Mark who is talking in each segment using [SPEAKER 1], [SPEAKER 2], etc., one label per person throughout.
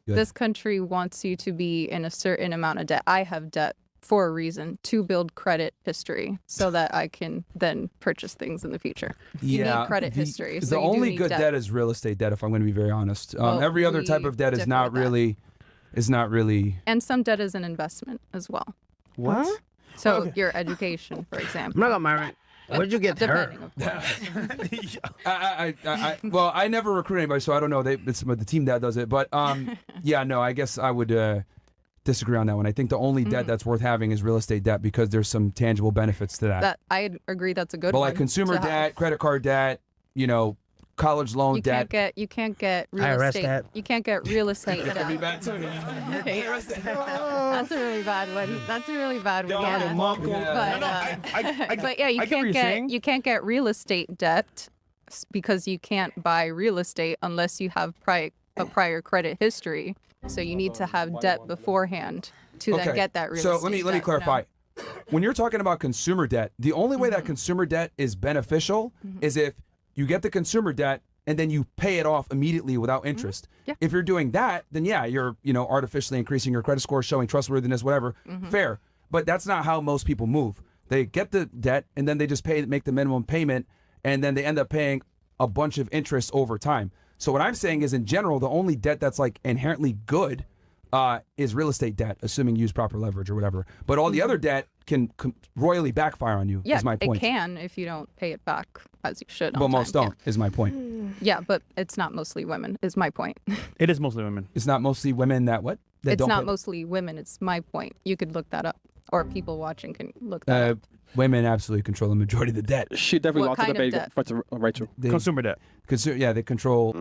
[SPEAKER 1] Good.
[SPEAKER 2] This country wants you to be in a certain amount of debt. I have debt for a reason, to build credit history so that I can then purchase things in the future. You need credit history. So
[SPEAKER 1] the
[SPEAKER 2] you
[SPEAKER 1] only
[SPEAKER 2] do need
[SPEAKER 1] good
[SPEAKER 2] debt.
[SPEAKER 1] debt is real estate debt, if I'm going to be very honest.
[SPEAKER 2] Well,
[SPEAKER 1] Every other type
[SPEAKER 2] we
[SPEAKER 1] of debt is
[SPEAKER 2] differ
[SPEAKER 1] not
[SPEAKER 2] with that.
[SPEAKER 1] really.
[SPEAKER 2] And some debt is an investment as well.
[SPEAKER 3] What?
[SPEAKER 4] Huh?
[SPEAKER 2] So
[SPEAKER 4] Okay.
[SPEAKER 2] your education, for example.
[SPEAKER 4] I'm not gonna Myron. Where'd you get her?
[SPEAKER 2] Depending, of course.
[SPEAKER 1] Well, I never recruit anybody, so I don't know. It's the team that does it. But yeah, no, I guess I would disagree on that one. I think the only debt that's worth having is real estate debt because there's some tangible benefits to that.
[SPEAKER 2] I agree that's a good
[SPEAKER 1] But
[SPEAKER 2] one.
[SPEAKER 1] like consumer
[SPEAKER 2] to have.
[SPEAKER 1] debt, credit card debt, college loan debt.
[SPEAKER 2] You can't get real
[SPEAKER 4] IRS
[SPEAKER 2] estate.
[SPEAKER 4] debt.
[SPEAKER 2] You can't get real estate debt.
[SPEAKER 1] bad too.
[SPEAKER 2] That's a really bad one. That's a really bad one. Yeah. But yeah, you can't get real estate debt because you can't buy real estate unless you have a prior credit history. So you need to have debt beforehand to then get that real estate.
[SPEAKER 1] So let me clarify. When you're talking about consumer debt, the only way that consumer debt is beneficial is if you get the consumer debt and then you pay it off immediately without interest.
[SPEAKER 2] Yeah.
[SPEAKER 1] If you're doing that, then yeah, you're artificially increasing your credit score, showing trustworthiness, whatever. Fair. But that's not how most people move. They get the debt and then they just make the minimum payment and then they end up paying a bunch of interest over time. So what I'm saying is in general, the only debt that's like inherently good is real estate debt, assuming you use proper leverage or whatever. But all the other debt can royally backfire on you, is my point.
[SPEAKER 2] It can if you don't pay it back as you should.
[SPEAKER 1] But most don't, is my point.
[SPEAKER 2] Yeah, but it's not mostly women, is my point.
[SPEAKER 3] It is mostly women.
[SPEAKER 1] It's not mostly women that what? That
[SPEAKER 2] It's
[SPEAKER 1] don't
[SPEAKER 2] not
[SPEAKER 1] pay-
[SPEAKER 2] mostly women, it's my point. You could look that up. Or people watching can look that up.
[SPEAKER 1] Women absolutely control the majority of the debt.
[SPEAKER 5] She definitely
[SPEAKER 2] What
[SPEAKER 5] lost the
[SPEAKER 2] kind of
[SPEAKER 5] debate.
[SPEAKER 2] debt?
[SPEAKER 5] For to Rachel.
[SPEAKER 3] Consumer debt.
[SPEAKER 1] They control.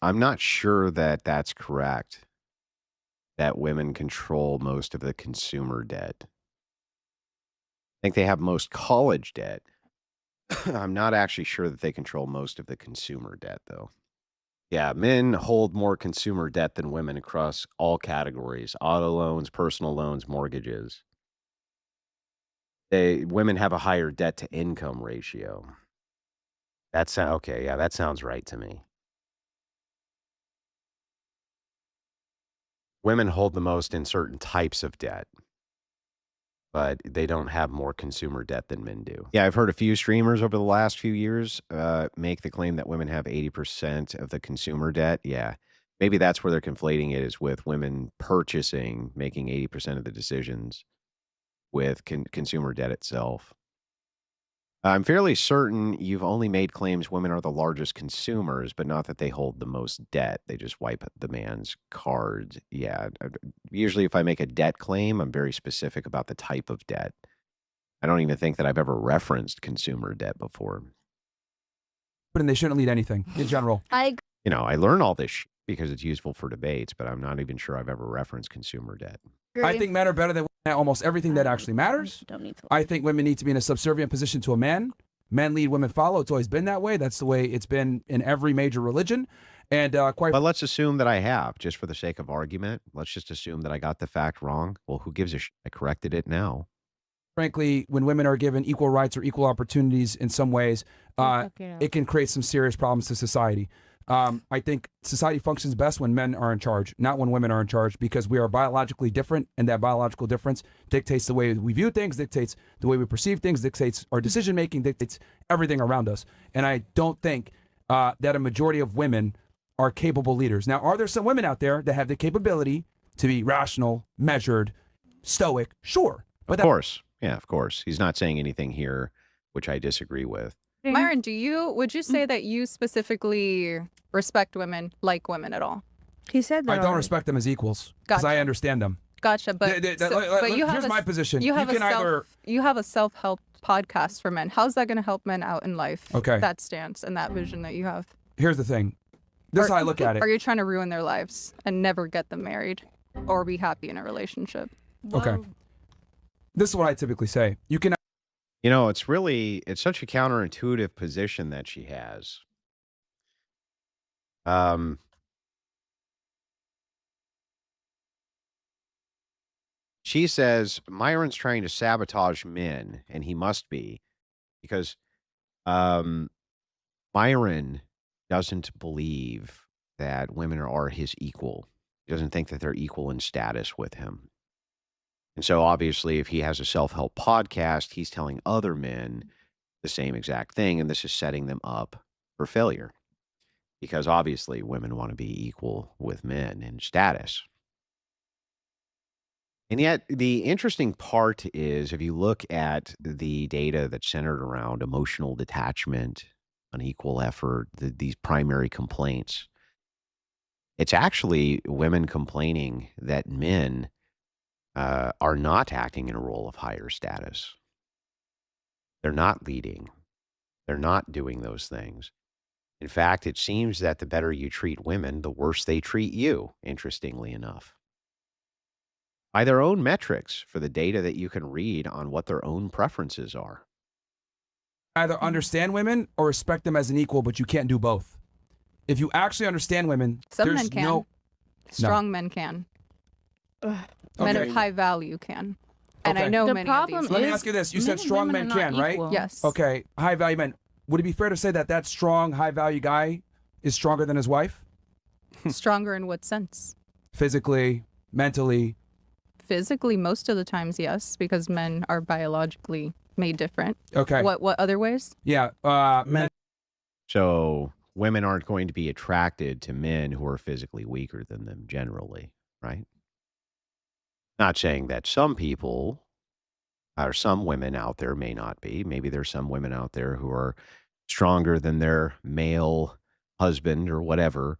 [SPEAKER 6] I'm not sure that that's correct. That women control most of the consumer debt. I think they have most college debt. I'm not actually sure that they control most of the consumer debt, though. Yeah, men hold more consumer debt than women across all categories: auto loans, personal loans, mortgages. Women have a higher debt to income ratio. That's okay. Yeah, that sounds right to me. Women hold the most in certain types of debt, but they don't have more consumer debt than men do. Yeah, I've heard a few streamers over the last few years make the claim that women have 80% of the consumer debt. Yeah, maybe that's where they're conflating it, is with women purchasing, making 80% of the decisions with consumer debt itself. I'm fairly certain you've only made claims women are the largest consumers, but not that they hold the most debt. They just wipe the man's cards. Yeah. Usually if I make a debt claim, I'm very specific about the type of debt. I don't even think that I've ever referenced consumer debt before.
[SPEAKER 1] But they shouldn't lead anything in general.
[SPEAKER 6] I learn all this because it's useful for debates, but I'm not even sure I've ever referenced consumer debt.
[SPEAKER 1] I think men are better than women at almost everything that actually matters.
[SPEAKER 7] Don't need to.
[SPEAKER 1] I think women need to be in a subservient position to a man. Men lead, women follow. It's always been that way. That's the way it's been in every major religion. And
[SPEAKER 6] But let's assume that I have, just for the sake of argument. Let's just assume that I got the fact wrong. Well, who gives a shit? I corrected it now.
[SPEAKER 1] frankly, when women are given equal rights or equal opportunities in some ways, it can create some serious problems to society. I think society functions best when men are in charge, not when women are in charge, because we are biologically different, and that biological difference dictates the way we view things, dictates the way we perceive things, dictates our decision making, dictates everything around us. And I don't think that a majority of women are capable leaders. Now, are there some women out there that have the capability to be rational, measured, stoic? Sure.
[SPEAKER 6] But of course. Yeah, of course. He's not saying anything here which I disagree with.
[SPEAKER 2] Myron, would you say that you specifically respect women, like women at all?
[SPEAKER 7] He said that.
[SPEAKER 1] I don't respect them as equals because I understand them.
[SPEAKER 2] Gotcha, but
[SPEAKER 1] here's my position.
[SPEAKER 2] You have a self-help podcast for men. How's that going to help men out in life?
[SPEAKER 1] Okay.
[SPEAKER 2] That stance and that vision that you have.
[SPEAKER 1] Here's the thing. This is how I look at it.
[SPEAKER 2] Are you trying to ruin their lives and never get them married or be happy in a relationship?
[SPEAKER 1] Okay. This is what I typically say. You can.
[SPEAKER 6] You know, it's such a counterintuitive position that she has. She says Myron's trying to sabotage men, and he must be, because Myron doesn't believe that women are his equal. He doesn't think that they're equal in status with him. And so obviously, if he has a self-help podcast, he's telling other men the same exact thing, and this is setting them up for failure. Because obviously women want to be equal with men in status. And yet, the interesting part is if you look at the data that's centered around emotional detachment, unequal effort, these primary complaints, it's actually women complaining that men are not acting in a role of higher status. They're not leading, they're not doing those things. In fact, it seems that the better you treat women, the worse they treat you, interestingly enough. By their own metrics for the data that you can read on what their own preferences are.
[SPEAKER 1] Either understand women or respect them as an equal, but you can't do both. If you actually understand women,
[SPEAKER 2] Some
[SPEAKER 1] there's
[SPEAKER 2] men can.
[SPEAKER 1] no...
[SPEAKER 2] Strong men can. Men
[SPEAKER 1] Okay.
[SPEAKER 2] of high value can. And I
[SPEAKER 1] Okay.
[SPEAKER 2] know
[SPEAKER 3] The
[SPEAKER 2] many
[SPEAKER 3] problem
[SPEAKER 2] of these.
[SPEAKER 1] Let me
[SPEAKER 3] is
[SPEAKER 1] ask you this. You
[SPEAKER 3] men
[SPEAKER 1] said
[SPEAKER 3] and
[SPEAKER 1] strong
[SPEAKER 3] women
[SPEAKER 1] men
[SPEAKER 3] are not
[SPEAKER 1] can, right?
[SPEAKER 3] equal.
[SPEAKER 2] Yes.
[SPEAKER 1] Okay, high value men. Would it be fair to say that that strong, high value guy is stronger than his wife?
[SPEAKER 2] Stronger in what sense?
[SPEAKER 1] Physically, mentally.
[SPEAKER 2] Physically, most of the times, yes, because men are biologically made different.
[SPEAKER 1] Okay.
[SPEAKER 2] What other ways?
[SPEAKER 1] Yeah.
[SPEAKER 4] Men,
[SPEAKER 6] So women aren't going to be attracted to men who are physically weaker than them generally, right? Not saying that some people or some women out there may not be. Maybe there's some women out there who are stronger than their male husband or whatever,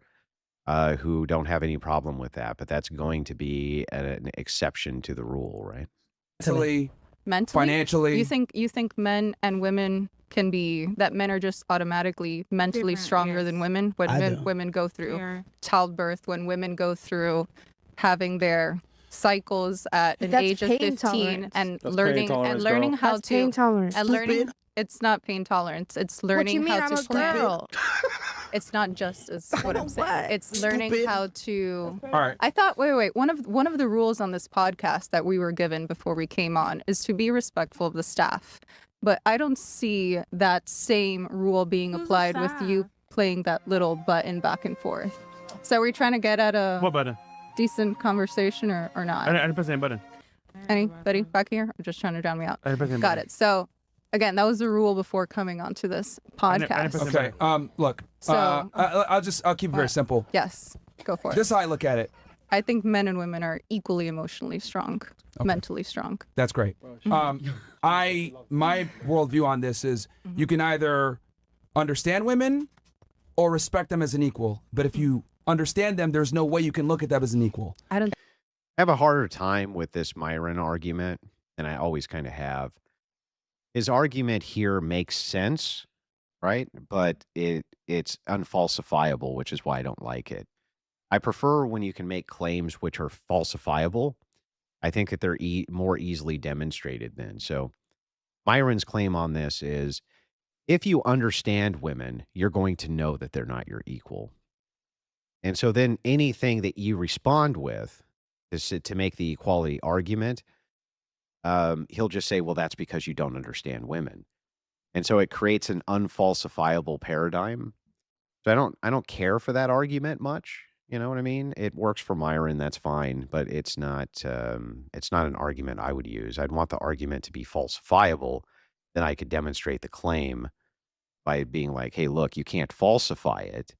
[SPEAKER 6] who don't have any problem with that. But that's going to be an exception to the rule, right?
[SPEAKER 1] mentally,
[SPEAKER 2] Mentally?
[SPEAKER 1] financially.
[SPEAKER 2] You think men and women can be that men are just automatically mentally
[SPEAKER 3] Different,
[SPEAKER 2] stronger
[SPEAKER 3] yes.
[SPEAKER 2] than women when
[SPEAKER 4] I do.
[SPEAKER 2] women go through
[SPEAKER 3] Yeah.
[SPEAKER 2] childbirth, when women go through having their cycles at an
[SPEAKER 5] That's
[SPEAKER 2] age of
[SPEAKER 5] pain
[SPEAKER 2] 15
[SPEAKER 5] tolerance.
[SPEAKER 2] and
[SPEAKER 7] That's
[SPEAKER 2] learning
[SPEAKER 7] pain
[SPEAKER 2] and
[SPEAKER 7] tolerance,
[SPEAKER 2] learning
[SPEAKER 7] girl.
[SPEAKER 2] how
[SPEAKER 5] That's
[SPEAKER 2] to
[SPEAKER 5] pain tolerance.
[SPEAKER 2] and learning
[SPEAKER 4] Stupid.
[SPEAKER 2] it's not pain tolerance. It's
[SPEAKER 5] What
[SPEAKER 2] learning
[SPEAKER 5] you mean?
[SPEAKER 2] how
[SPEAKER 5] I'm
[SPEAKER 2] to
[SPEAKER 5] a
[SPEAKER 2] plan.
[SPEAKER 5] girl.
[SPEAKER 2] It's not just as what I'm saying.
[SPEAKER 5] What?
[SPEAKER 2] It's learning
[SPEAKER 4] Stupid.
[SPEAKER 2] how to
[SPEAKER 1] All right.
[SPEAKER 2] I thought wait. One of the rules on this podcast that we were given before we came on is to be respectful of the staff. But I don't see that same rule being
[SPEAKER 3] Who's the
[SPEAKER 2] applied with you
[SPEAKER 3] staff?
[SPEAKER 2] playing that little button back and forth. So we're trying to get at a
[SPEAKER 7] What button?
[SPEAKER 2] decent conversation or not.
[SPEAKER 7] I didn't press any button.
[SPEAKER 2] Anybody back here? I'm just trying to drown me out.
[SPEAKER 7] I didn't press any
[SPEAKER 2] Got
[SPEAKER 7] button.
[SPEAKER 2] it. So again, that was the rule before coming onto this
[SPEAKER 7] I didn't
[SPEAKER 2] podcast.
[SPEAKER 7] press
[SPEAKER 1] Okay. Look.
[SPEAKER 2] So-
[SPEAKER 1] I'll keep it very simple.
[SPEAKER 2] Yes, go for it.
[SPEAKER 1] This is how I look at it.
[SPEAKER 2] I think men and women are equally emotionally strong, mentally strong.
[SPEAKER 1] That's great. My worldview on this is you can either understand women or respect them as an equal. But if you understand them, there's no way you can look at them as an equal.
[SPEAKER 2] I don't.
[SPEAKER 6] I have a harder time with this Myron argument than I always kind of have. His argument here makes sense, right? But it's unfalsifiable, which is why I don't like it. I prefer when you can make claims which are falsifiable. I think that they're more easily demonstrated then. So Myron's claim on this is if you understand women, you're going to know that they're not your equal. And so then anything that you respond with to make the equality argument, he'll just say, well, that's because you don't understand women. And so it creates an unfalsifiable paradigm. So I don't care for that argument much. You know what I mean? It works for Myron, that's fine, but it's not an argument I would use. I'd want the argument to be falsifiable. Then I could demonstrate the claim by being like, hey, look, you can't falsify it.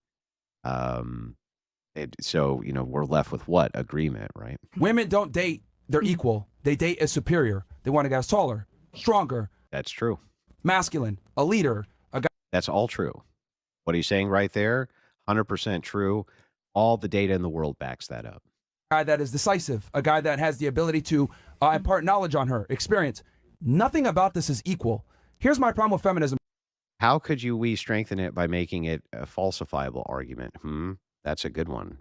[SPEAKER 6] So, we're left with what? Agreement, right?
[SPEAKER 1] Women don't date their equal. They date a superior. They want a guy who's taller, stronger,
[SPEAKER 6] That's true.
[SPEAKER 1] masculine, a leader, a guy.
[SPEAKER 6] That's all true. What he's saying right there, 100% true. All the data in the world backs that up.
[SPEAKER 1] Guy that is decisive, a guy that has the ability to impart knowledge on her, experience. Nothing about this is equal. Here's my problem with feminism.
[SPEAKER 6] How could we strengthen it by making it a falsifiable argument? That's a good one.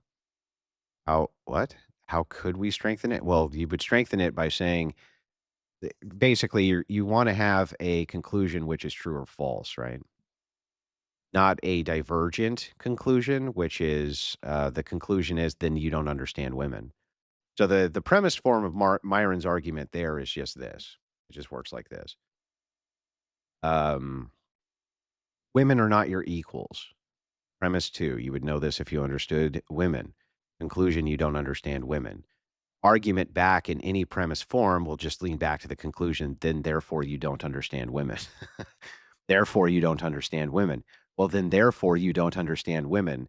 [SPEAKER 6] What? How could we strengthen it? Well, you would strengthen it by saying, basically, you want to have a conclusion which is true or false, right? Not a divergent conclusion, which is the conclusion is then you don't understand women. So the premised form of Myron's argument there is just this. It just works like this. Women are not your equals. Premise 2, you would know this if you understood women. Conclusion, you don't understand women. Argument back in any premise form will just lean back to the conclusion, then therefore you don't understand women. Therefore you don't understand women. Well, then therefore you don't understand women.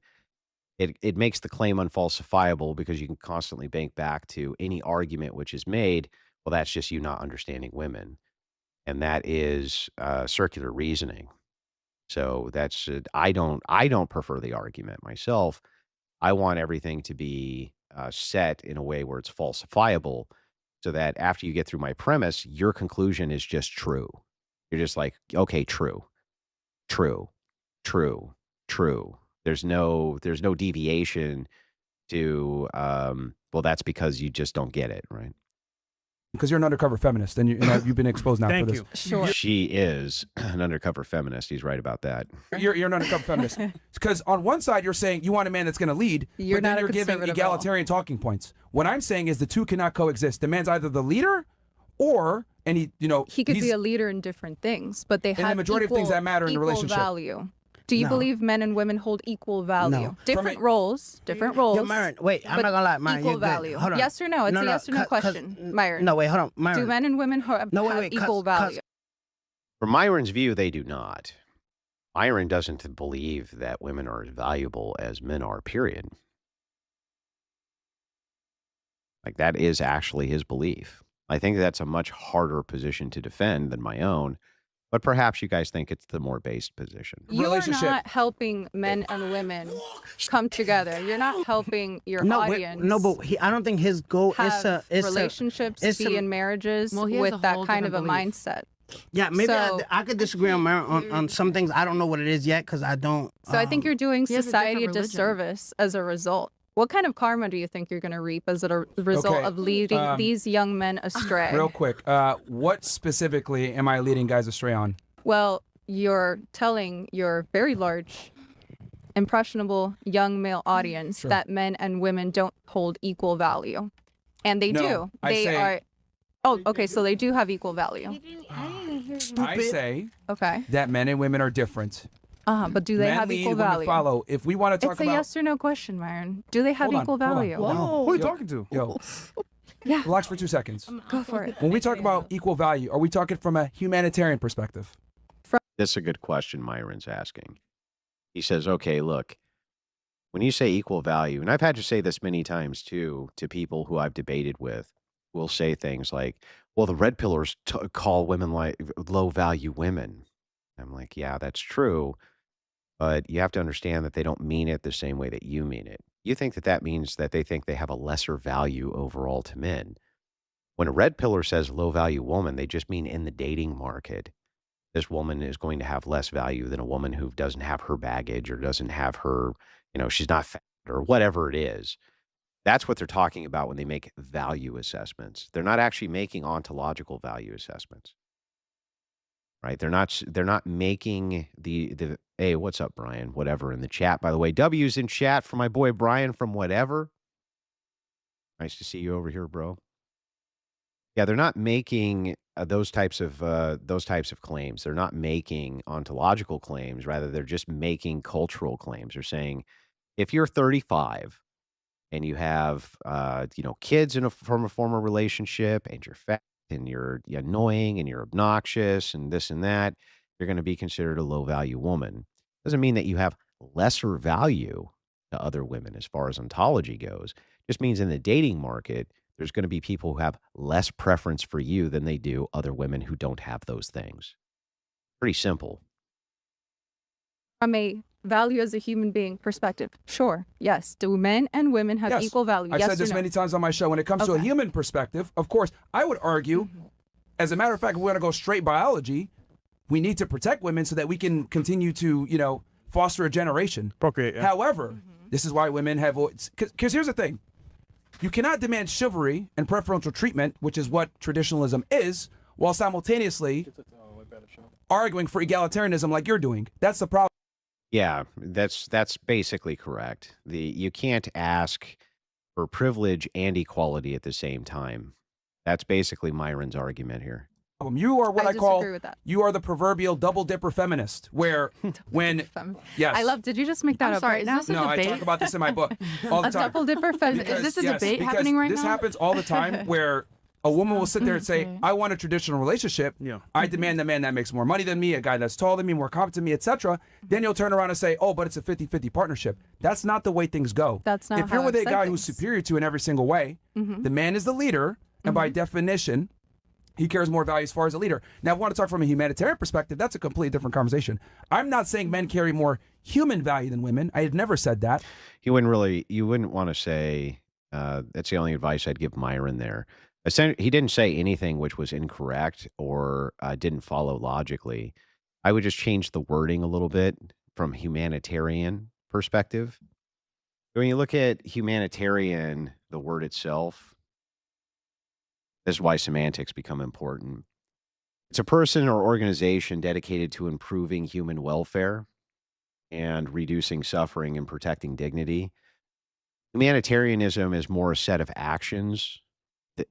[SPEAKER 6] It makes the claim unfalsifiable because you can constantly bank back to any argument which is made. Well, that's just you not understanding women. And that is circular reasoning. So that's I don't prefer the argument myself. I want everything to be set in a way where it's falsifiable, so that after you get through my premise, your conclusion is just true. You're just like, okay, true, true, true, true. There's no deviation to well, that's because you just don't get it, right?
[SPEAKER 1] Because you're an undercover feminist, and you've been exposed now for this.
[SPEAKER 2] Sure.
[SPEAKER 6] She is an undercover feminist. He's right about that.
[SPEAKER 1] You're an undercover feminist. Because on one side, you're saying you want a man that's going to lead, but then you're giving egalitarian talking points. What I'm saying is the two cannot coexist. The man's either the leader, or he
[SPEAKER 2] could be a leader in different things, but they have
[SPEAKER 1] the majority of things that matter in a relationship.
[SPEAKER 2] Value. Do you believe men and women hold equal value?
[SPEAKER 4] No.
[SPEAKER 2] Different roles. Yo,
[SPEAKER 4] Myron, wait, I'm not gonna lie, Myron.
[SPEAKER 2] Equal value.
[SPEAKER 4] Hold on.
[SPEAKER 2] Yes or no? It's a yes or no question, Myron.
[SPEAKER 4] No, wait, hold on, Myron.
[SPEAKER 2] Do men and women have equal value?
[SPEAKER 6] From Myron's view, they do not. Myron doesn't believe that women are as valuable as men are, period. Like, that is actually his belief. I think that's a much harder position to defend than my own. But perhaps you guys think it's the more based position.
[SPEAKER 2] You're not helping men and women come together. You're not helping your audience.
[SPEAKER 4] I don't think his goal
[SPEAKER 2] is relationships, be in marriages with that kind of a mindset.
[SPEAKER 4] Yeah, maybe I could disagree on some things. I don't know what it is yet because I don't.
[SPEAKER 2] So I think you're doing society a disservice as a result. What kind of karma do you think you're going to reap as a result of leading these young men astray?
[SPEAKER 1] Real quick, what specifically am I leading guys astray on?
[SPEAKER 2] Well, you're telling your very large, impressionable young male audience that men and women don't hold equal value. And they do. They are. Oh, okay, so they do have equal value.
[SPEAKER 1] I say that men and women are different.
[SPEAKER 2] But do they have equal value?
[SPEAKER 1] Follow. If we want to talk
[SPEAKER 2] about... It's a yes or no question, Myron. Do they have equal value?
[SPEAKER 1] Whoa.
[SPEAKER 3] Who are you talking to?
[SPEAKER 1] Yo.
[SPEAKER 2] Yeah.
[SPEAKER 1] Relax for 2 seconds.
[SPEAKER 2] Go for it.
[SPEAKER 1] When we talk about equal value, are we talking from a humanitarian perspective?
[SPEAKER 6] That's a good question Myron's asking. He says, okay, look, when you say equal value, and I've had to say this many times too, to people who I've debated with, will say things like, well, the red pillars call women like low value women. I'm like, yeah, that's true. But you have to understand that they don't mean it the same way that you mean it. You think that that means that they think they have a lesser value overall to men. When a red pillar says low value woman, they just mean in the dating market, this woman is going to have less value than a woman who doesn't have her baggage or doesn't have her, she's not fat or whatever it is. That's what they're talking about when they make value assessments. They're not actually making ontological value assessments. Right? They're not making the hey, what's up, Brian? Whatever in the chat, by the way. W's in chat for my boy Brian from whatever. Nice to see you over here, bro. Yeah, they're not making those types of claims. They're not making ontological claims. Rather, they're just making cultural claims. They're saying, if you're 35 and you have kids from a former relationship and you're fat, and you're annoying and you're obnoxious and this and that, you're going to be considered a low value woman. Doesn't mean that you have lesser value to other women as far as ontology goes. Just means in the dating market, there's going to be people who have less preference for you than they do other women who don't have those things. Pretty simple.
[SPEAKER 2] From a value as a human being perspective, sure, yes. Do men and women have equal value?
[SPEAKER 1] I've said this many times on my show. When it comes to a human perspective, of course, I would argue, as a matter of fact, if we want to go straight biology, we need to protect women so that we can continue to, foster a generation.
[SPEAKER 3] Procreate. Yeah.
[SPEAKER 1] However, this is why women have, because here's the thing. You cannot demand chivalry and preferential treatment, which is what traditionalism is, while simultaneously arguing for egalitarianism like you're doing. That's the problem.
[SPEAKER 6] Yeah, that's basically correct. You can't ask for privilege and equality at the same time. That's basically Myron's argument here.
[SPEAKER 1] You are what I call,
[SPEAKER 2] with that.
[SPEAKER 1] you are the proverbial double dipper feminist, where when, yes.
[SPEAKER 2] I love, did you just make that up right now?
[SPEAKER 1] No, I talk about this in my book all the
[SPEAKER 2] A
[SPEAKER 1] time.
[SPEAKER 2] double dipper feminist.
[SPEAKER 3] Is this a debate happening right
[SPEAKER 1] this
[SPEAKER 3] now?
[SPEAKER 1] This happens all the time where a woman will sit there and say, I want a traditional relationship.
[SPEAKER 4] Yeah.
[SPEAKER 1] I demand a man that makes more money than me, a guy that's taller than me, more competent than me, etc. Then you'll turn around and say, oh, but it's a 50-50 partnership. That's not the way things go.
[SPEAKER 2] That's not
[SPEAKER 1] If you're
[SPEAKER 2] how
[SPEAKER 1] with
[SPEAKER 2] I've
[SPEAKER 1] a
[SPEAKER 2] said
[SPEAKER 1] guy
[SPEAKER 2] things.
[SPEAKER 1] who's superior to you in every single way, the man is the leader, and by definition, he carries more value as far as a leader. Now, if we want to talk from a humanitarian perspective, that's a completely different conversation. I'm not saying men carry more human value than women. I had never said that.
[SPEAKER 6] You wouldn't want to say, that's the only advice I'd give Myron there. He didn't say anything which was incorrect or didn't follow logically. I would just change the wording a little bit from humanitarian perspective. When you look at humanitarian, the word itself, this is why semantics become important. It's a person or organization dedicated to improving human welfare and reducing suffering and protecting dignity. Humanitarianism is more a set of actions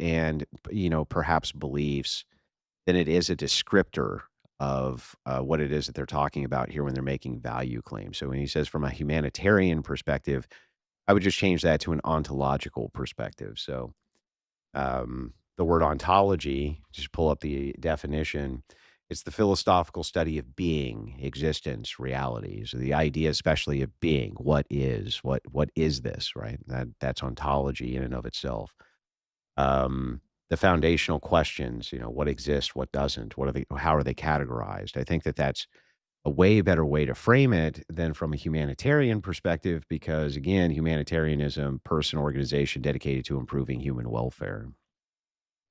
[SPEAKER 6] and, perhaps beliefs than it is a descriptor of what it is that they're talking about here when they're making value claims. So when he says from a humanitarian perspective, I would just change that to an ontological perspective. So the word ontology, just pull up the definition. It's the philosophical study of being, existence, reality. So the idea, especially of being, what is this, right? That's ontology in and of itself. The foundational questions, what exists, what doesn't, how are they categorized? I think that's a way better way to frame it than from a humanitarian perspective, because again, humanitarianism, person, organization dedicated to improving human welfare.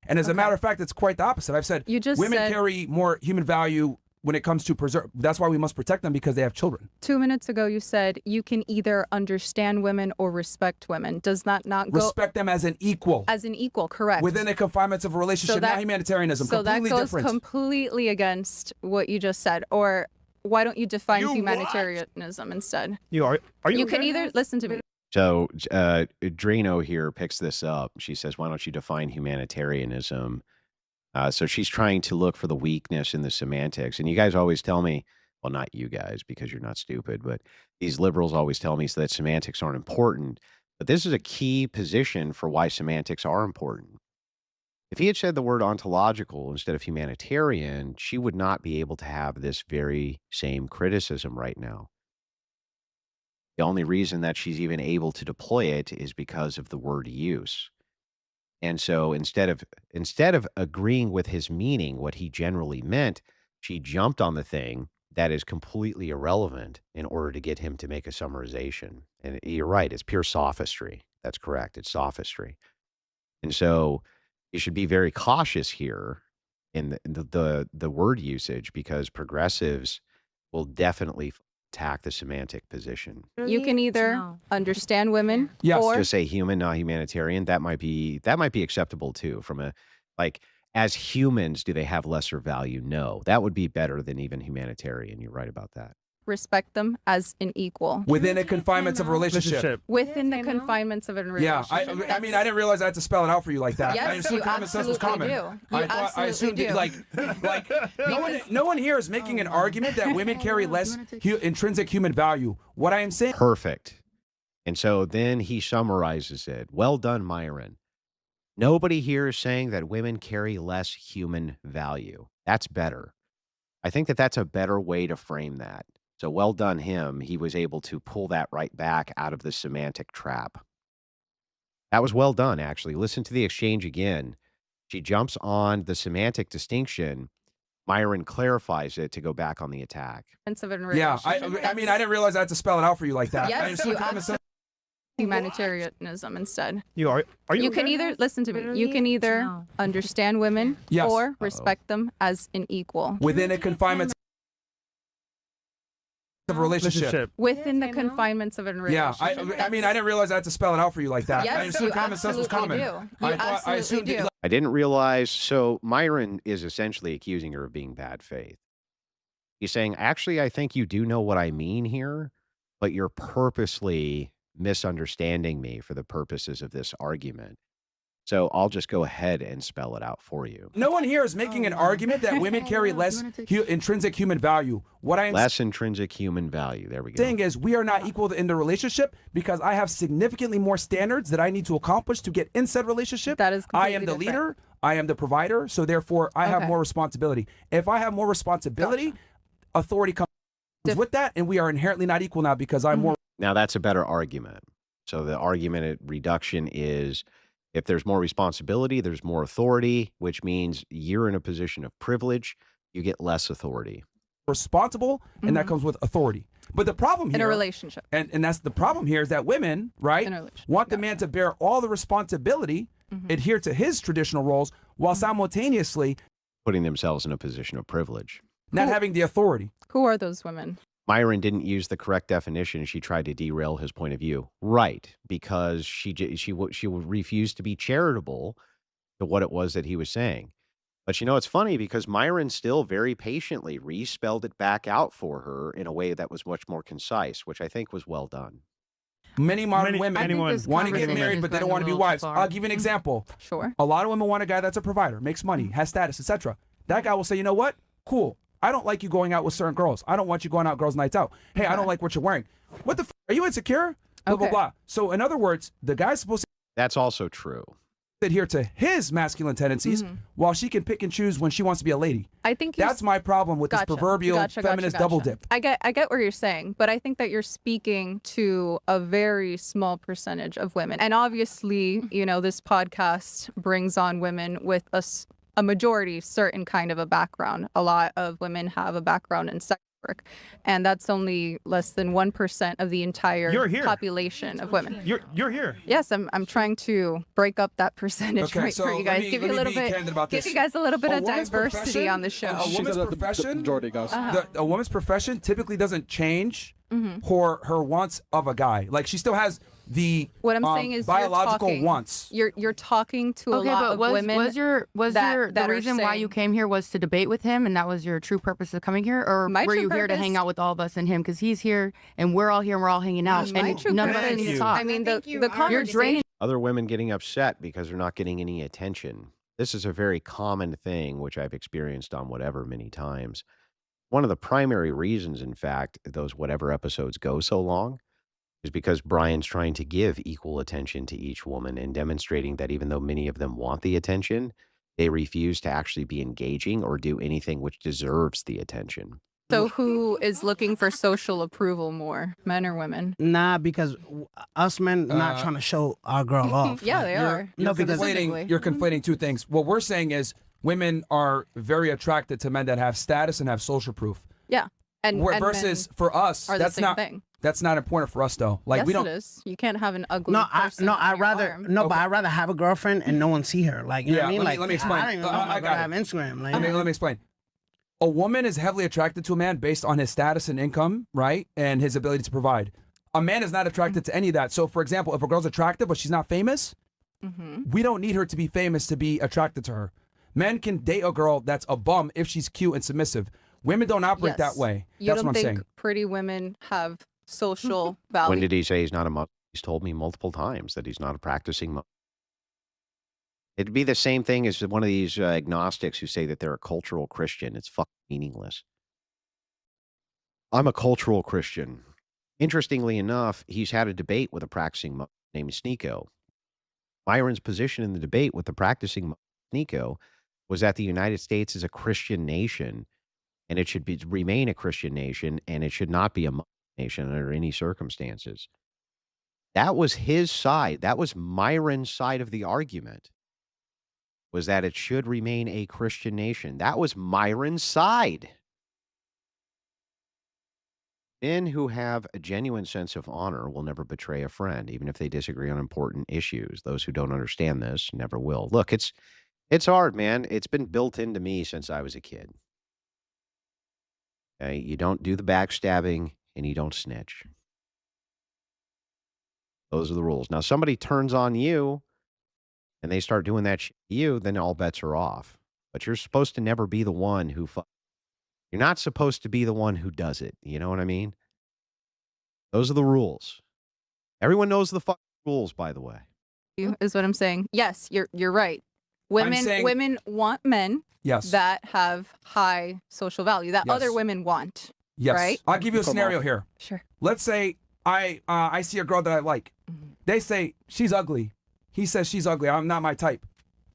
[SPEAKER 1] And as a matter of fact, it's quite the opposite. I've said women carry more human value when it comes to preserve. That's why we must protect them, because they have children.
[SPEAKER 2] 2 minutes ago, you said you can either understand women or respect women. Does that not go?
[SPEAKER 1] Respect them as an equal.
[SPEAKER 2] As an equal, correct.
[SPEAKER 1] Within the confinements of a relationship, not humanitarianism.
[SPEAKER 2] So
[SPEAKER 1] completely
[SPEAKER 2] that goes
[SPEAKER 1] different.
[SPEAKER 2] completely against what you just said. Or why don't you define humanitarianism instead?
[SPEAKER 4] Are you?
[SPEAKER 2] You can either listen to me.
[SPEAKER 6] So Drano here picks this up. She says, why don't you define humanitarianism? So she's trying to look for the weakness in the semantics. And you guys always tell me, well, not you guys, because you're not stupid, but these liberals always tell me so that semantics aren't important. But this is a key position for why semantics are important. If he had said the word ontological instead of humanitarian, she would not be able to have this very same criticism right now. The only reason that she's even able to deploy it is because of the word use. And so instead of agreeing with his meaning, what he generally meant, she jumped on the thing that is completely irrelevant in order to get him to make a summarization. And you're right, it's pure sophistry. That's correct. It's sophistry. And so you should be very cautious here in the word usage, because progressives will definitely attack the semantic position.
[SPEAKER 2] You can either understand women or
[SPEAKER 6] just say human, not humanitarian. That might be acceptable too. From a, like, as humans, do they have lesser value? No, that would be better than even humanitarian. You're right about that.
[SPEAKER 2] respect them as an equal.
[SPEAKER 1] Within the confinements of a relationship.
[SPEAKER 2] Within the confinements of a relationship.
[SPEAKER 1] Yeah, I mean, I didn't realize I had to spell it out for you like that.
[SPEAKER 2] Yes,
[SPEAKER 1] I assumed common sense was common. I assumed
[SPEAKER 2] do.
[SPEAKER 1] like no one here is making an argument that women carry less intrinsic human value. What I am saying.
[SPEAKER 6] Perfect. And so then he summarizes it. Well done, Myron. Nobody here is saying that women carry less human value. That's better. I think that that's a better way to frame that. So well done him. He was able to pull that right back out of the semantic trap. That was well done, actually. Listen to the exchange again. She jumps on the semantic distinction. Myron clarifies it to go back on the attack.
[SPEAKER 1] Yeah, I mean, I didn't realize I had to spell it out for you like that.
[SPEAKER 2] Yes, humanitarianism instead.
[SPEAKER 4] You
[SPEAKER 2] can either listen to me. You can either understand women or respect them as an equal.
[SPEAKER 1] Within the confinements of a relationship.
[SPEAKER 2] Within the confinements of a relationship.
[SPEAKER 1] Yeah, I mean, I didn't realize I had to spell it out for you like that.
[SPEAKER 2] Yes,
[SPEAKER 1] I assumed common sense was common.
[SPEAKER 2] I assumed do.
[SPEAKER 6] I didn't realize. So Myron is essentially accusing her of being bad faith. He's saying, actually, I think you do know what I mean here, but you're purposely misunderstanding me for the purposes of this argument. So I'll just go ahead and spell it out for you.
[SPEAKER 1] No one here is making an argument that women carry less intrinsic human value. What I am
[SPEAKER 6] less intrinsic human value. There we go.
[SPEAKER 1] saying is we are not equal in the relationship because I have significantly more standards that I need to accomplish to get in said relationship.
[SPEAKER 2] That is
[SPEAKER 1] I am
[SPEAKER 2] completely
[SPEAKER 1] the
[SPEAKER 2] different.
[SPEAKER 1] leader. I am the provider. So therefore, I have more responsibility. If I have more responsibility, authority comes with that, and we are inherently not equal now because I'm more.
[SPEAKER 6] Now that's a better argument. So the argument at reduction is if there's more responsibility, there's more authority, which means you're in a position of privilege, you get less authority.
[SPEAKER 1] Responsible, and that comes with authority. But the problem here
[SPEAKER 2] in a relationship,
[SPEAKER 1] and that's the problem here, is that women, right, want the man to bear all the responsibility, adhere to his traditional roles, while simultaneously
[SPEAKER 6] putting themselves in a position of privilege,
[SPEAKER 1] not having the authority.
[SPEAKER 2] Who are those women?
[SPEAKER 6] Myron didn't use the correct definition. She tried to derail his point of view. Right, because she would refuse to be charitable to what it was that he was saying. But you know, it's funny because Myron still very patiently respelled it back out for her in a way that was much more concise, which I think was well done.
[SPEAKER 1] Many modern women want to get married, but they don't want to be wives. I'll give you an example.
[SPEAKER 2] Sure.
[SPEAKER 1] A lot of women want a guy that's a provider, makes money, has status, etc. That guy will say, you know what? Cool. I don't like you going out with certain girls. I don't want you going out girls' nights out. Hey, I don't like what you're wearing. What the f? Are you insecure? Blah, blah, blah. So in other words, the guy's supposed to
[SPEAKER 6] That's also true.
[SPEAKER 1] adhere to his masculine tendencies while she can pick and choose when she wants to be a lady.
[SPEAKER 2] I think
[SPEAKER 1] that's my problem with this proverbial feminist double dip.
[SPEAKER 2] I get what you're saying, but I think that you're speaking to a very small percentage of women. And obviously, you know, this podcast brings on women with a majority certain kind of a background. A lot of women have a background in sex work, and that's only less than 1% of the entire population of women.
[SPEAKER 3] You're here.
[SPEAKER 2] Yes, I'm trying to break up that percentage for you guys. Give you guys a little bit of diversity on the show.
[SPEAKER 1] A woman's profession, a woman's profession typically doesn't change her wants of a guy. Like she still has the
[SPEAKER 2] what I'm saying is
[SPEAKER 1] biological wants.
[SPEAKER 2] You're talking to a lot of women.
[SPEAKER 5] The reason why you came here was to debate with him, and that was your true purpose of coming here, or were you here to hang out with all of us and him? Because he's here, and we're all here, and we're all hanging out, and none of us need to talk.
[SPEAKER 2] I mean, the conversation.
[SPEAKER 6] Other women getting upset because they're not getting any attention. This is a very common thing, which I've experienced on Whatever many times. One of the primary reasons, in fact, those Whatever episodes go so long is because Brian's trying to give equal attention to each woman and demonstrating that even though many of them want the attention, they refuse to actually be engaging or do anything which deserves the attention.
[SPEAKER 2] So who is looking for social approval more, men or women?
[SPEAKER 4] Nah, because us men not trying to show our girl off.
[SPEAKER 2] Yeah, they are.
[SPEAKER 1] You're conflating two things. What we're saying is women are very attracted to men that have status and have social proof.
[SPEAKER 2] Yeah. And
[SPEAKER 1] versus for us, that's not
[SPEAKER 2] thing.
[SPEAKER 1] That's not important for us though. Like
[SPEAKER 2] yes,
[SPEAKER 1] we don't.
[SPEAKER 2] It is. You can't have an ugly. Person
[SPEAKER 4] but I'd rather have a girlfriend and no one see her. Like you know what I mean?
[SPEAKER 1] Let me explain.
[SPEAKER 4] I don't even know I have Instagram. Like,
[SPEAKER 1] let me explain. A woman is heavily attracted to a man based on his status and income, right, and his ability to provide. A man is not attracted to any of that. So, for example, if a girl's attractive but she's not famous, we don't need her to be famous to be attracted to her. Men can date a girl that's a bum if she's cute and submissive. Women don't operate that way. That's what I'm saying.
[SPEAKER 2] Pretty women have social value.
[SPEAKER 6] When did he say he's not a Muslim? He's told me multiple times that he's not a practicing Muslim. It'd be the same thing as one of these agnostics who say that they're a cultural Christian. It's fucking meaningless. I'm a cultural Christian. Interestingly enough, he's had a debate with a practicing Muslim named Sneeko. Myron's position in the debate with the practicing Sneeko was that the United States is a Christian nation, and it should remain a Christian nation, and it should not be a Muslim nation under any circumstances. That was his side. That was Myron's side of the argument, was that it should remain a Christian nation. That was Myron's side. Men who have a genuine sense of honor will never betray a friend, even if they disagree on important issues. Those who don't understand this never will. Look, it's hard, man. It's been built into me since I was a kid. Okay? You don't do the backstabbing and you don't snitch. Those are the rules. Now, somebody turns on you and they start doing that shit to you, then all bets are off. But you're supposed to never be the one who you're not supposed to be the one who does it. You know what I mean? Those are the rules. Everyone knows the rules, by the way.
[SPEAKER 2] is what I'm saying. Yes, you're right. Women want men that have high social value that other women want.
[SPEAKER 1] Yes.
[SPEAKER 2] Right?
[SPEAKER 1] I'll give you a scenario here.
[SPEAKER 2] Sure.
[SPEAKER 1] Let's say I see a girl that I like. They say she's ugly. He says she's ugly. I'm not my type.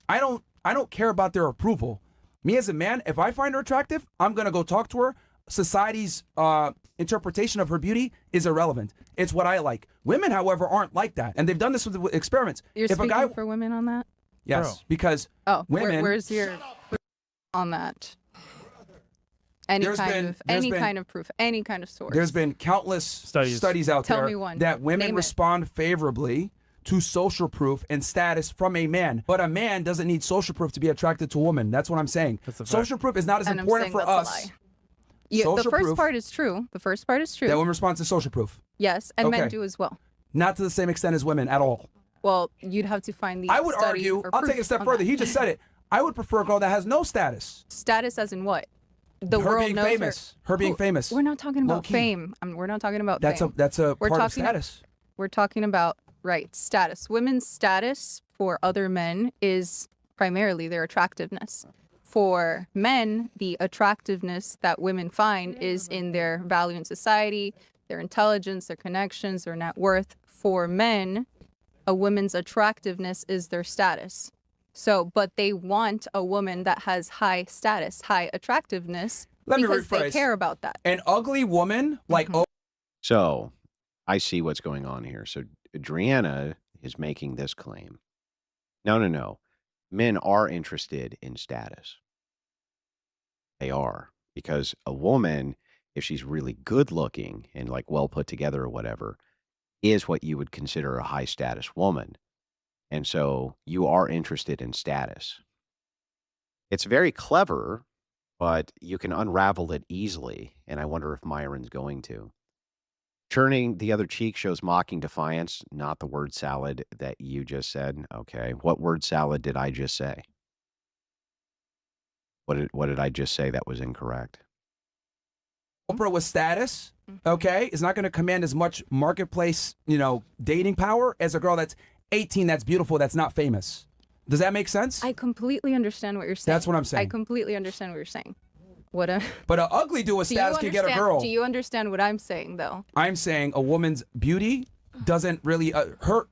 [SPEAKER 1] I don't care about their approval. Me as a man, if I find her attractive, I'm gonna go talk to her. Society's interpretation of her beauty is irrelevant. It's what I like. Women, however, aren't like that, and they've done this with experiments.
[SPEAKER 2] You're speaking for women on that?
[SPEAKER 1] Yes, because women.
[SPEAKER 2] Where's your proof on that? Any kind of proof, any kind of source.
[SPEAKER 1] There's been countless studies out
[SPEAKER 2] Tell
[SPEAKER 1] there
[SPEAKER 2] me one.
[SPEAKER 1] that women
[SPEAKER 2] Name
[SPEAKER 1] respond favorably to social proof and status from a man. But a man doesn't need social proof to be attracted to a woman. That's what I'm saying. Social proof is not as important for us.
[SPEAKER 2] The first part is true. The first part is true.
[SPEAKER 1] That women respond to social proof.
[SPEAKER 2] Yes, and men do as well.
[SPEAKER 1] Not to the same extent as women at all.
[SPEAKER 2] Well, you'd have to find the
[SPEAKER 1] I would argue, I'll take it a step further. He just said it. I would prefer a girl that has no status.
[SPEAKER 2] Status as in what? The
[SPEAKER 1] her
[SPEAKER 2] world
[SPEAKER 1] being
[SPEAKER 2] knows
[SPEAKER 1] famous. Her being famous.
[SPEAKER 2] We're not talking about fame. We're not talking about fame.
[SPEAKER 1] That's a part of status.
[SPEAKER 2] We're talking about status. Women's status for other men is primarily their attractiveness. For men, the attractiveness that women find is in their value in society, their intelligence, their connections, their net worth. For men, a woman's attractiveness is their status. But they want a woman that has high status, high attractiveness, because they care about that.
[SPEAKER 1] An ugly woman,
[SPEAKER 6] So, I see what's going on here. So, Adriana is making this claim. No. Men are interested in status. They are. Because a woman, if she's really good looking and well put together or whatever, is what you would consider a high status woman. And so you are interested in status. It's very clever, but you can unravel it easily. And I wonder if Myron's going to. Turning the other cheek shows mocking defiance, not the word salad that you just said. Okay. What word salad did I just say? What did I just say that was incorrect?
[SPEAKER 1] Oprah with status, is not going to command as much marketplace, dating power as a girl that's 18, that's beautiful, that's not famous. Does that make sense?
[SPEAKER 2] I completely understand what you're saying.
[SPEAKER 1] That's what I'm saying.
[SPEAKER 2] I completely understand what you're saying. But
[SPEAKER 1] an ugly dude with status can get a girl.
[SPEAKER 2] Do you understand what I'm saying, though?
[SPEAKER 1] I'm saying a woman's beauty doesn't really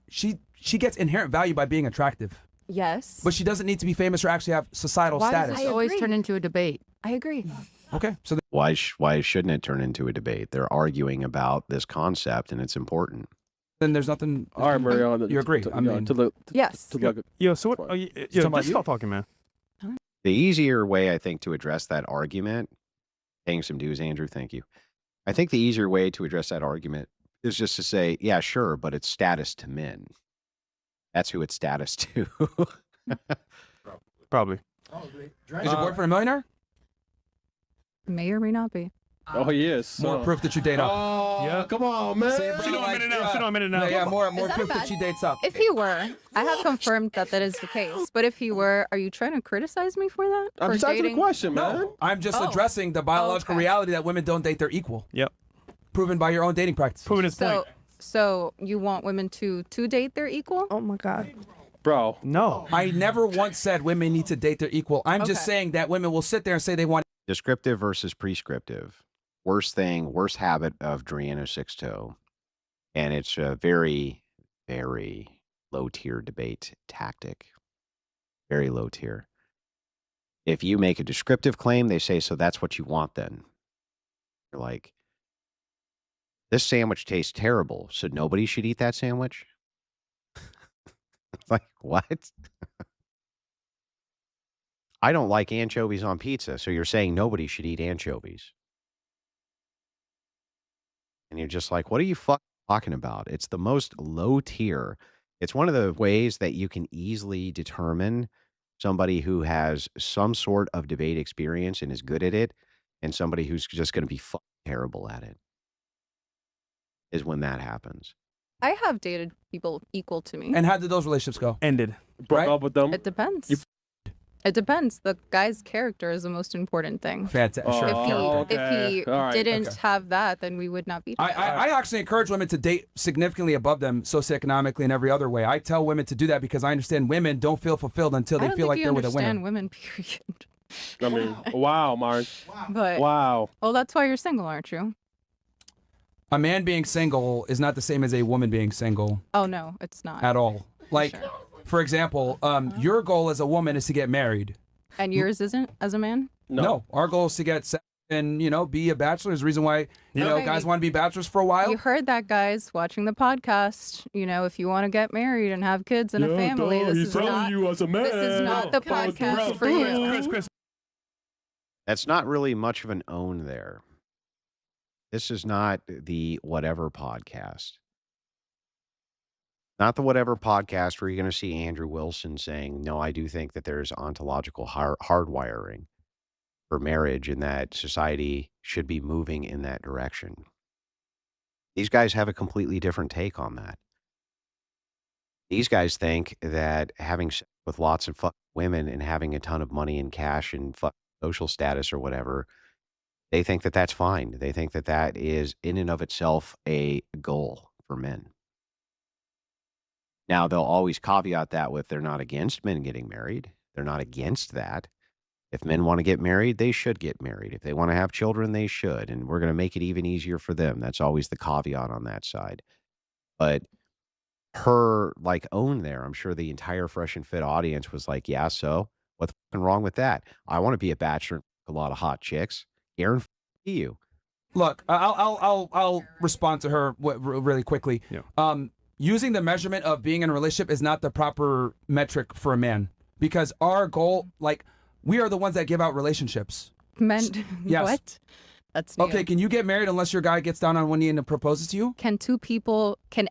[SPEAKER 1] she gets inherent value by being attractive.
[SPEAKER 2] Yes.
[SPEAKER 1] But she doesn't need to be famous or actually have societal status.
[SPEAKER 5] Why does it always turn into a debate?
[SPEAKER 2] I agree.
[SPEAKER 1] Okay. So
[SPEAKER 6] why shouldn't it turn into a debate? They're arguing about this concept and it's important.
[SPEAKER 1] Then there's nothing.
[SPEAKER 3] All right, Marion.
[SPEAKER 1] You agree?
[SPEAKER 2] Yes.
[SPEAKER 3] So what? Just stop talking, man.
[SPEAKER 6] The easier way, I think, to address that argument, paying some dues, Andrew, thank you. I think the easier way to address that argument is just to say, yeah, sure, but it's status to men. That's who it's status to.
[SPEAKER 3] Probably.
[SPEAKER 1] Is your boyfriend a millionaire?
[SPEAKER 2] May or may not be.
[SPEAKER 3] Oh, he is.
[SPEAKER 1] More proof that you date up.
[SPEAKER 3] Oh, yeah. Come on, man. Sit on a minute now.
[SPEAKER 1] Yeah, more proof that she dates up.
[SPEAKER 2] If he were, I have confirmed that is the case. But if he were, are you trying to criticize me for that?
[SPEAKER 3] I'm just asking a question, man.
[SPEAKER 1] No, I'm just addressing the biological reality that women don't date their equal.
[SPEAKER 3] Yep.
[SPEAKER 1] Proven by your own dating practices.
[SPEAKER 3] Proven his point.
[SPEAKER 2] So you want women to date their equal?
[SPEAKER 5] Oh my God.
[SPEAKER 3] Bro, no.
[SPEAKER 1] I never once said women need to date their equal. I'm just saying that women will sit there and say they want
[SPEAKER 6] descriptive versus prescriptive. Worst habit of Driano Sixto. And it's a very, very low tier debate tactic. Very low tier. If you make a descriptive claim, they say, so that's what you want then. You're like, this sandwich tastes terrible, so nobody should eat that sandwich? Like, what? I don't like anchovies on pizza, so you're saying nobody should eat anchovies. And you're just like, what are you talking about? It's the most low tier. It's one of the ways that you can easily determine somebody who has some sort of debate experience and is good at it, and somebody who's just going to be terrible at it, is when that happens.
[SPEAKER 2] I have dated people equal to me.
[SPEAKER 1] And how did those relationships go?
[SPEAKER 3] Ended.
[SPEAKER 1] Broke
[SPEAKER 3] up with them.
[SPEAKER 2] It depends. It depends. The guy's character is the most important thing.
[SPEAKER 1] Fantastic.
[SPEAKER 2] If he didn't have that, then we would not be together.
[SPEAKER 1] I actually encourage women to date significantly above them socioeconomically and every other way. I tell women to do that because I understand women don't feel fulfilled until they feel like they're with a winner.
[SPEAKER 2] I don't think you understand women, period.
[SPEAKER 3] I mean, wow, Myron.
[SPEAKER 2] But,
[SPEAKER 3] wow.
[SPEAKER 2] Oh, that's why you're single, aren't you?
[SPEAKER 1] A man being single is not the same as a woman being single.
[SPEAKER 2] Oh, no, it's not.
[SPEAKER 1] At all. Like, for example, your goal as a woman is to get married.
[SPEAKER 2] And yours isn't as a man?
[SPEAKER 1] No. Our goal is to get set and, be a bachelor. Is the reason why, guys want to be bachelors for a while.
[SPEAKER 2] You heard that, guys, watching the podcast. If you want to get married and have kids and a family, this is not the podcast for you.
[SPEAKER 3] Chris.
[SPEAKER 6] That's not really much of an own there. This is not the whatever podcast. Not the whatever podcast where you're going to see Andrew Wilson saying, no, I do think that there's ontological hardwiring for marriage and that society should be moving in that direction. These guys have a completely different take on that. These guys think that having sex with lots of women and having a ton of money and cash and social status or whatever, they think that that's fine. They think that that is in and of itself a goal for men. Now, they'll always caveat that with they're not against men getting married. They're not against that. If men want to get married, they should get married. If they want to have children, they should. And we're going to make it even easier for them. That's always the caveat on that side. But her own there, I'm sure the entire Fresh and Fit audience was like, yeah, so what's wrong with that? I want to be a bachelor, a lot of hot chicks. Aaron, you.
[SPEAKER 1] Look, I'll respond to her really quickly.
[SPEAKER 3] Yeah.
[SPEAKER 1] Using the measurement of being in a relationship is not the proper metric for a man because our goal, we are the ones that give out relationships.
[SPEAKER 2] Men,
[SPEAKER 1] yes.
[SPEAKER 2] What? That's new.
[SPEAKER 1] Okay, can you get married unless your guy gets down on one knee and proposes to you?
[SPEAKER 2] Can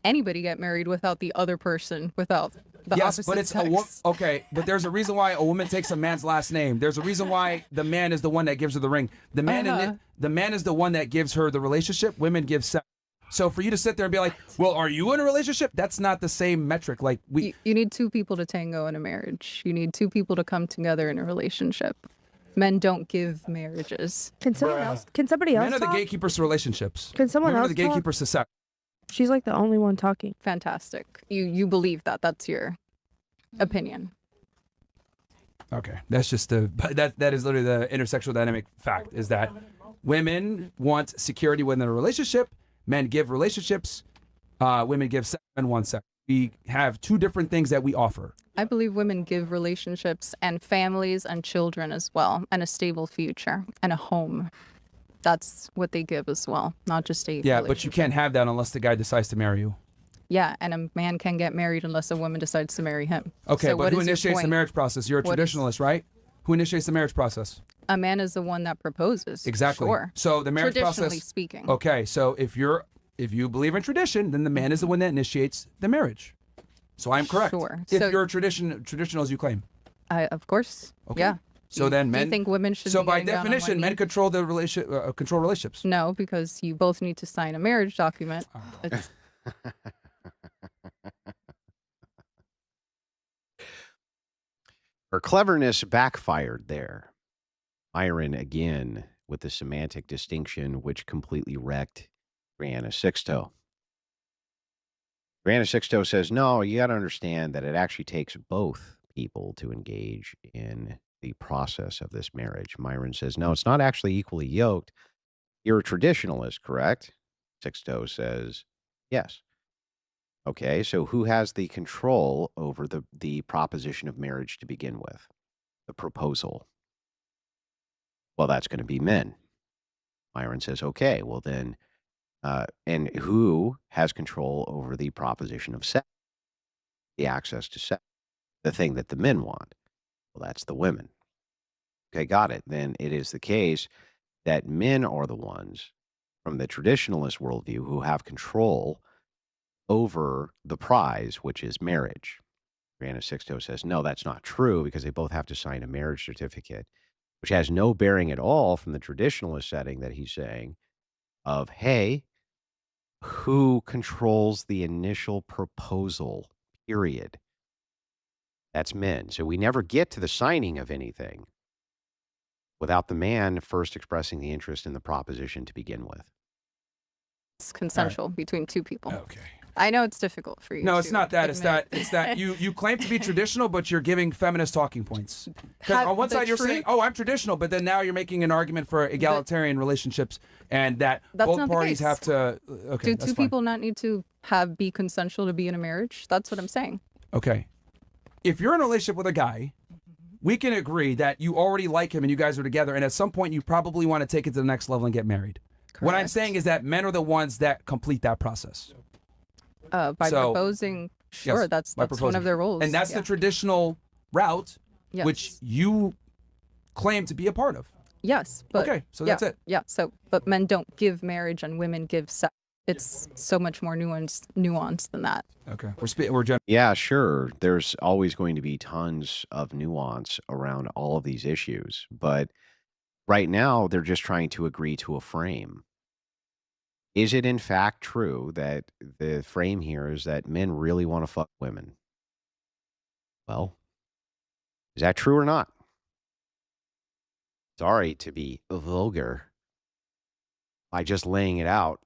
[SPEAKER 2] anybody get married without the other person, without the opposite
[SPEAKER 1] but it's
[SPEAKER 2] sex?
[SPEAKER 1] okay, but there's a reason why a woman takes a man's last name. There's a reason why the man is the one that gives her the ring. The man is the one that gives her the relationship. Women give sex. So for you to sit there and be like, well, are you in a relationship? That's not the same metric. You
[SPEAKER 2] need two people to tango in a marriage. You need two people to come together in a relationship. Men don't give marriages.
[SPEAKER 7] Can somebody else
[SPEAKER 1] Men are the gatekeepers to relationships.
[SPEAKER 7] Can someone
[SPEAKER 1] Women
[SPEAKER 7] else
[SPEAKER 1] are the gatekeepers to sex.
[SPEAKER 7] She's the only one talking.
[SPEAKER 2] Fantastic. You believe that. That's your opinion.
[SPEAKER 1] Okay. That's just that is literally the intersexual dynamic fact is that women want security within a relationship. Men give relationships, women give sex, men want sex. We have two different things that we offer.
[SPEAKER 2] I believe women give relationships and families and children as well, and a stable future and a home. That's what they give as well, not just a
[SPEAKER 1] Yeah, but you can't have that unless the guy decides to marry you.
[SPEAKER 2] Yeah, and a man can get married unless a woman decides to marry him.
[SPEAKER 1] Okay,
[SPEAKER 2] so
[SPEAKER 1] but who initiates the marriage process? You're a traditionalist, right? Who initiates the marriage process?
[SPEAKER 2] A man is the one that proposes.
[SPEAKER 1] Exactly.
[SPEAKER 2] Sure.
[SPEAKER 1] So the marriage process.
[SPEAKER 2] Traditionally speaking.
[SPEAKER 1] Okay, so if you believe in tradition, then the man is the one that initiates the marriage. So I'm correct.
[SPEAKER 2] Sure.
[SPEAKER 1] If you're traditional as you claim.
[SPEAKER 2] Of course.
[SPEAKER 1] Okay.
[SPEAKER 2] Yeah.
[SPEAKER 1] So then men.
[SPEAKER 2] Do you think women should?
[SPEAKER 1] So
[SPEAKER 2] be
[SPEAKER 1] by
[SPEAKER 2] getting down on
[SPEAKER 1] definition,
[SPEAKER 2] one
[SPEAKER 1] men
[SPEAKER 2] knee?
[SPEAKER 1] control the control relationships.
[SPEAKER 2] No, because you both need to sign a marriage document. It's-
[SPEAKER 6] Her cleverness backfired there. Myron again with the semantic distinction, which completely wrecked Brianna Sixto. Brianna Sixto says, no, you got to understand that it actually takes both people to engage in the process of this marriage. Myron says, no, it's not actually equally yoked. You're a traditionalist, correct? Sixto says, yes. Okay, so who has the control over the proposition of marriage to begin with? The proposal. Well, that's going to be men. Myron says, okay, well then, and who has control over the proposition of sex? The access to sex, the thing that the men want. Well, that's the women. Okay, got it. Then it is the case that men are the ones from the traditionalist worldview who have control over the prize, which is marriage. Brianna Sixto says, no, that's not true because they both have to sign a marriage certificate, which has no bearing at all from the traditionalist setting that he's saying of, hey, who controls the initial proposal, period? That's men. So we never get to the signing of anything without the man first expressing the interest in the proposition to begin with.
[SPEAKER 2] It's consensual between two people.
[SPEAKER 1] Okay.
[SPEAKER 2] I know it's difficult for you.
[SPEAKER 1] No, it's not that. It's that you claim to be traditional, but you're giving feminist talking points. Because on one side you're saying, "Oh, I'm traditional," but then now you're making an argument for egalitarian relationships, and that both parties have to. Okay.
[SPEAKER 2] Do two people not need to be consensual to be in a marriage? That's what I'm saying.
[SPEAKER 1] Okay. If you're in a relationship with a guy, we can agree that you already like him and you guys are together, and at some point you probably want to take it to the next level and get married. Correct. What I'm saying is that men are the ones that complete that process.
[SPEAKER 2] By proposing, sure,
[SPEAKER 1] yes,
[SPEAKER 2] that's one of their roles.
[SPEAKER 1] And that's the traditional route, which you claim to be a part of.
[SPEAKER 2] Yes. But,
[SPEAKER 1] okay, so that's it.
[SPEAKER 2] Yeah, but men don't give marriage and women give sex. It's so much more nuanced than that.
[SPEAKER 1] Okay.
[SPEAKER 6] Yeah, sure. There's always going to be tons of nuance around all of these issues. But right now, they're just trying to agree to a frame. Is it in fact true that the frame here is that men really want to fuck women? Well, is that true or not? Sorry to be vulgar by just laying it out.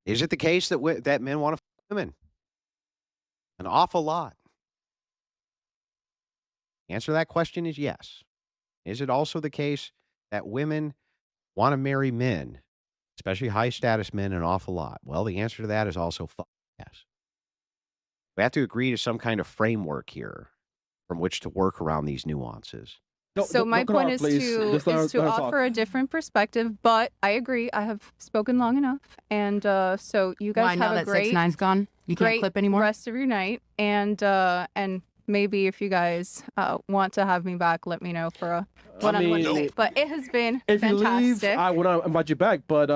[SPEAKER 6] Is it the case that that men want to fuck women? An awful lot. The answer to that question is yes. Is it also the case that women want to marry men, especially high status men, an awful lot? Well, the answer to that is also yes. We have to agree to some kind of framework here from which to work around these nuances.
[SPEAKER 2] So my point is to offer a different perspective, but I agree. I have spoken long enough, and so you guys have a great
[SPEAKER 5] 6ix9ine's gone. You can't clip anymore.
[SPEAKER 2] Rest of your night, and maybe if you guys want to have me back, let me know for a one-on-one debate. But it has been fantastic.
[SPEAKER 3] If you leave, I would invite you back. But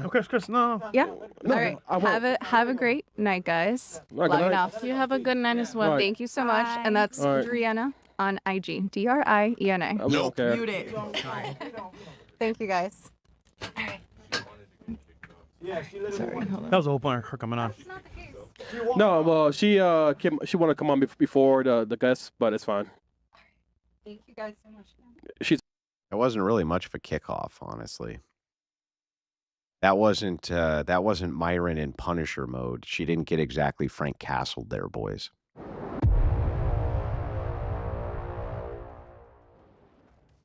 [SPEAKER 8] Chris, no.
[SPEAKER 2] Yeah. No, all right. Have a great night, guys. Love enough.
[SPEAKER 7] You have a good night as well.
[SPEAKER 2] Thank you so much, and that's Driena on IG. DRIENA.
[SPEAKER 3] Nope.
[SPEAKER 7] Mute it.
[SPEAKER 2] Thank you, guys.
[SPEAKER 8] That was the whole point of her coming on.
[SPEAKER 3] No, well, she wanted to come on before the guests, but it's fine.
[SPEAKER 2] Thank you guys so much.
[SPEAKER 6] That wasn't really much of a kickoff, honestly. That wasn't Myron in Punisher mode. She didn't get exactly Frank Castle there, boys.